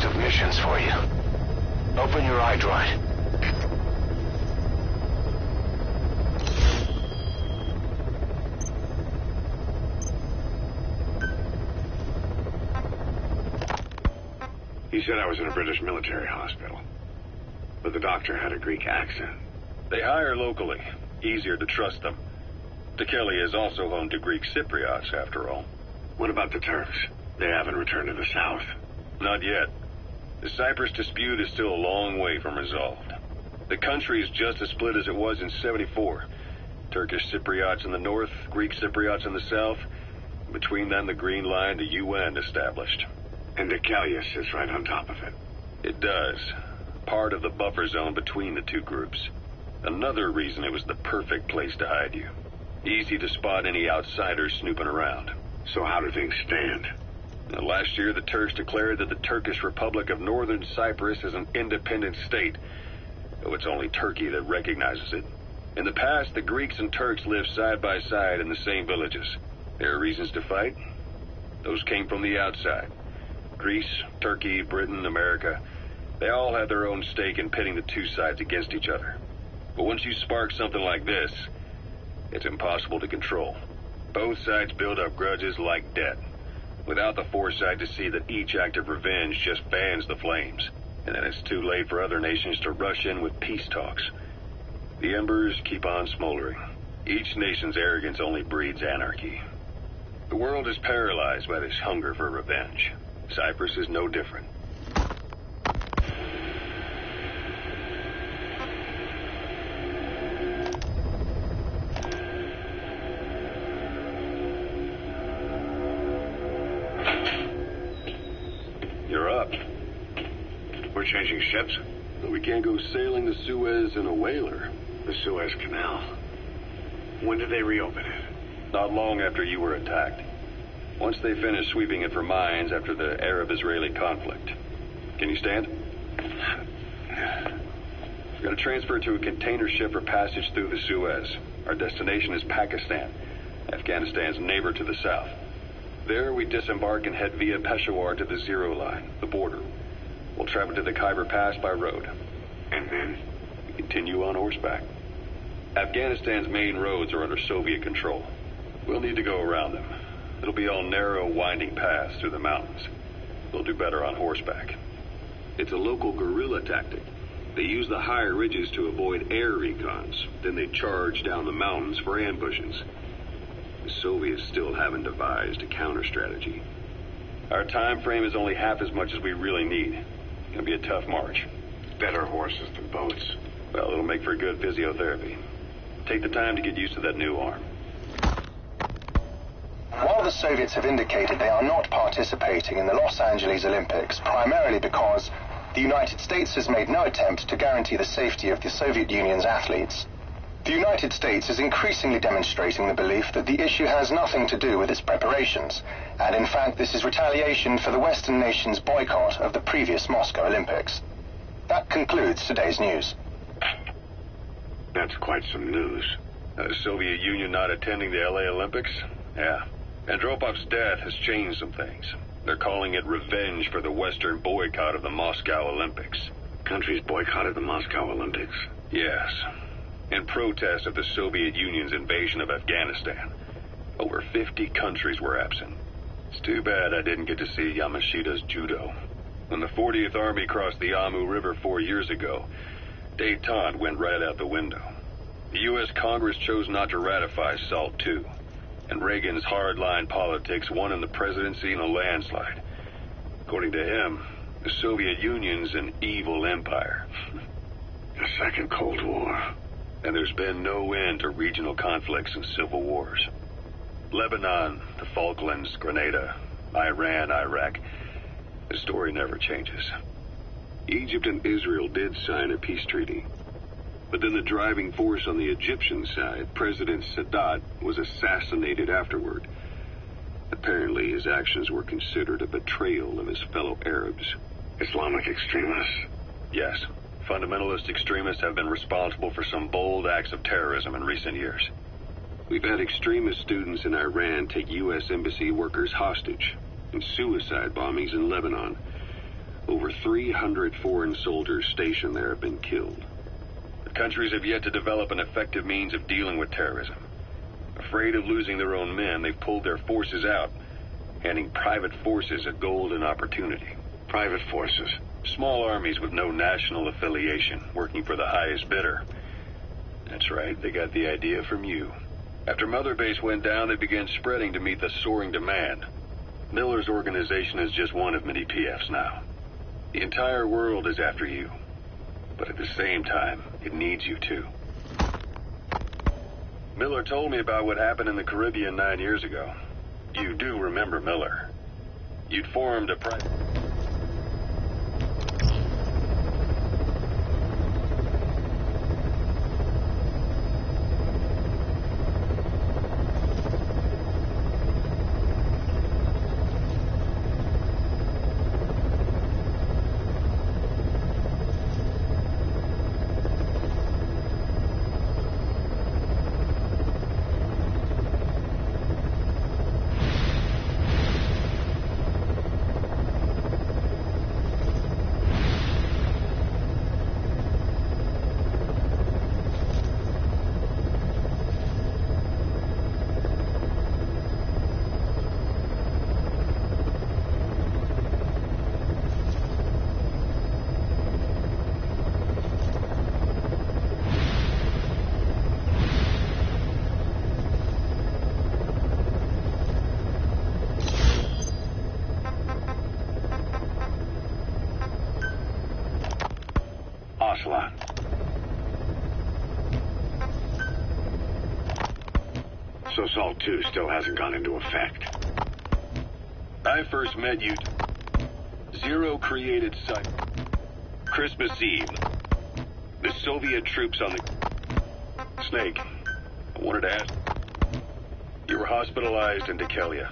list of missions for you. Open your iDroid. He said I was in a British military hospital, but the doctor had a Greek accent. They hire locally. Easier to trust them. Tekeli is also home to Greek Cypriots, after all. What about the Turks? They haven't returned to the south. Not yet. The Cyprus dispute is still a long way from resolved. The country is just as split as it was in '74. Turkish Cypriots in the north, Greek Cypriots in the south. Between them, the Green Line, the UN established. And Deucalion sits right on top of it. It does. Part of the buffer zone between the two groups. Another reason it was the perfect place to hide you. Easy to spot any outsiders snooping around. So how do things stand? Now, last year, the Turks declared that the Turkish Republic of Northern Cyprus is an independent state, though it's only Turkey that recognizes it. In the past, the Greeks and Turks lived side by side in the same villages. There are reasons to fight. Those came from the outside. Greece, Turkey, Britain, America, they all had their own stake in pitting the two sides against each other. But once you spark something like this, it's impossible to control. Both sides build up grudges like debt, without the foresight to see that each act of revenge just fans the flames, and then it's too late for other nations to rush in with peace talks. The embers keep on smoldering. Each nation's arrogance only breeds anarchy. The world is paralyzed by this hunger for revenge. Cyprus is no different. You're up. We're changing ships? But we can't go sailing the Suez in a whaler. The Suez Canal. When did they reopen it? Not long after you were attacked. Once they finished sweeping it for mines after the Arab-Israeli conflict. Can you stand? We're going to transfer to a container ship for passage through the Suez. Our destination is Pakistan, Afghanistan's neighbor to the south. There, we disembark and head via Peshawar to the Zero Line, the border. We'll travel to the Khyber Pass by road. And then? We continue on horseback. Afghanistan's main roads are under Soviet control. We'll need to go around them. It'll be all narrow, winding paths through the mountains. We'll do better on horseback. It's a local guerrilla tactic. They use the higher ridges to avoid air recons. Then they charge down the mountains for ambushes. The Soviets still haven't devised a counter-strategy. Our time frame is only half as much as we really need. It's gonna be a tough march. Better horses than boats. Well, it'll make for good physiotherapy. Take the time to get used to that new arm. While the Soviets have indicated they are not participating in the Los Angeles Olympics, primarily because the United States has made no attempt to guarantee the safety of the Soviet Union's athletes, the United States is increasingly demonstrating the belief that the issue has nothing to do with its preparations, and in fact this is retaliation for the Western nations' boycott of the previous Moscow Olympics. That concludes today's news. That's quite some news. The Soviet Union not attending the LA Olympics? Yeah. Andropov's death has changed some things. They're calling it revenge for the Western boycott of the Moscow Olympics. Countries boycotted the Moscow Olympics? Yes. In protest of the Soviet Union's invasion of Afghanistan. Over 50 countries were absent. It's too bad I didn't get to see Yamashita's judo. When the 40th Army crossed the Amu River 4 years ago, détente went right out the window. The U.S. Congress chose not to ratify SALT II. And Reagan's hardline politics won him the presidency in a landslide. According to him, the Soviet Union's an evil empire. The Second Cold War. And there's been no end to regional conflicts and civil wars. Lebanon, the Falklands, Grenada, Iran, Iraq. The story never changes. Egypt and Israel did sign a peace treaty. But then the driving force on the Egyptian side, President Sadat, was assassinated afterward. Apparently, his actions were considered a betrayal of his fellow Arabs. Islamic extremists? Yes. Fundamentalist extremists have been responsible for some bold acts of terrorism in recent years. We've had extremist students in Iran take U.S. embassy workers hostage, and suicide bombings in Lebanon. Over 300 foreign soldiers stationed there have been killed. The countries have yet to develop an effective means of dealing with terrorism. Afraid of losing their own men, they've pulled their forces out, handing private forces a golden opportunity. Private forces. Small armies with no national affiliation, working for the highest bidder. That's right, they got the idea from you. After Mother Base went down, they began spreading to meet the soaring demand. Miller's organization is just one of many PFs now. The entire world is after you. But at the same time, it needs you too. Miller told me about what happened in the Caribbean 9 years ago. You do remember Miller. You'd formed a private... Ocelot. So Salt 2 still hasn't gone into effect. I first met you... Zero created site. Christmas Eve. The Soviet troops on the... Snake. I wanted to ask... You were hospitalized in Dekelia.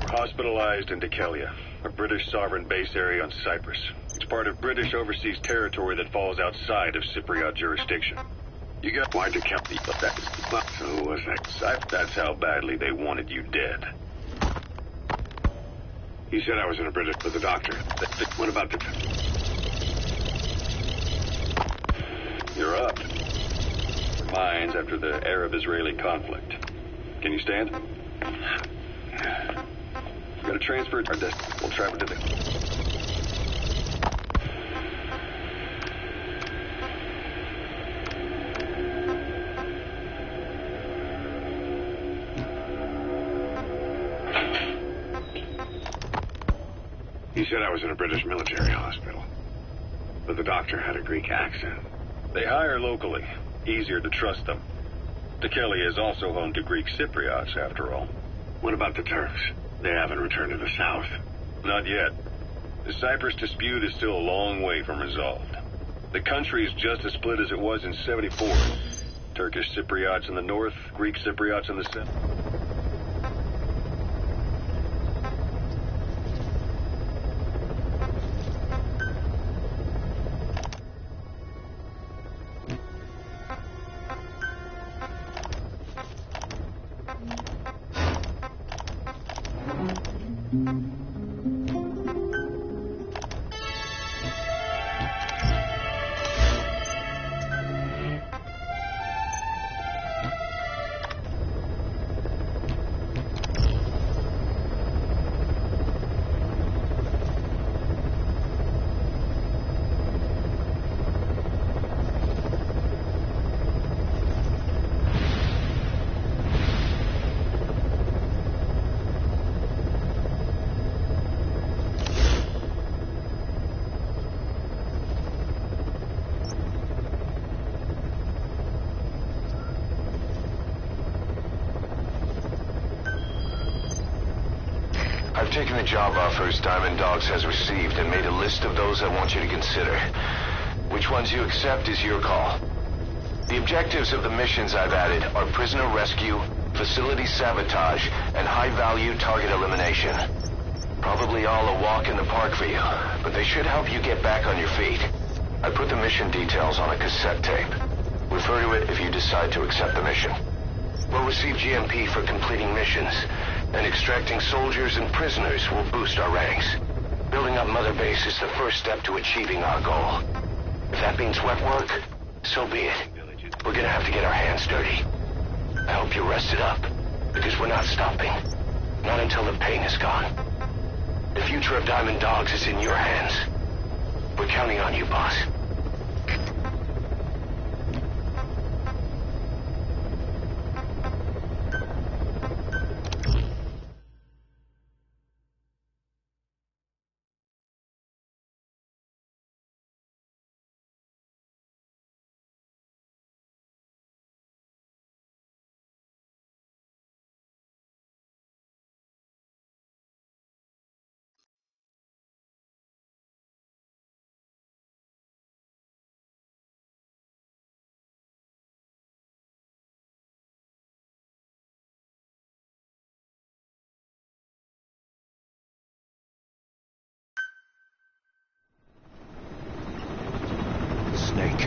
Hospitalized in Dekelia, a British sovereign base area on Cyprus. It's part of British overseas territory that falls outside of Cypriot jurisdiction. You got... Why Dekelia? But that's... So was that... That's how badly they wanted you dead. He said I was in a British with the doctor. What about the... You're up. Mines after the Arab-Israeli conflict. Can you stand? Got to transfer our desk. We'll travel to the... He said I was in a British military hospital. But the doctor had a Greek accent. They hire locally. Easier to trust them. Dekelia is also home to Greek Cypriots, after all. What about the Turks? They haven't returned to the south. Not yet. The Cyprus dispute is still a long way from resolved. The country is just as split as it was in '74. Turkish Cypriots in the north, Greek Cypriots in the south. taken the job offers Diamond Dogs has received and made a list of those I want you to consider. Which ones you accept is your call. The objectives of the missions I've added are prisoner rescue, facility sabotage, and high-value target elimination. Probably all a walk in the park for you, but they should help you get back on your feet. I put the mission details on a cassette tape. Refer to it if you decide to accept the mission. We'll receive GMP for completing missions, and extracting soldiers and prisoners will boost our ranks. Building up Mother Base is the first step to achieving our goal. If that means wet work, so be it. We're gonna have to get our hands dirty. I hope you're rested up, because we're not stopping. Not until the pain is gone. The future of Diamond Dogs is in your hands. We're counting on you, boss. Snake.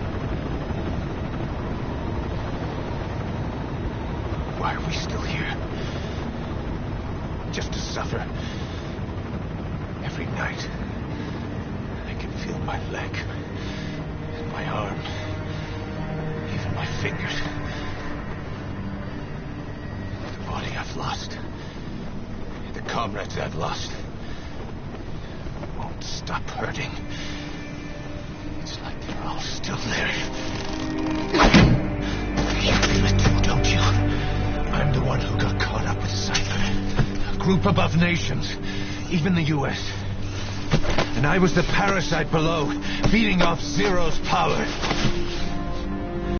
Why are we still here? Just to suffer. Every night, I can feel my leg, and my arm, even my fingers. The body I've lost, the comrades I've lost, won't stop hurting. It's like they're all still there. You feel it too, don't you? I'm the one who got caught up with Cypher. A group above nations, even the U.S. And I was the parasite below, feeding off Zero's power.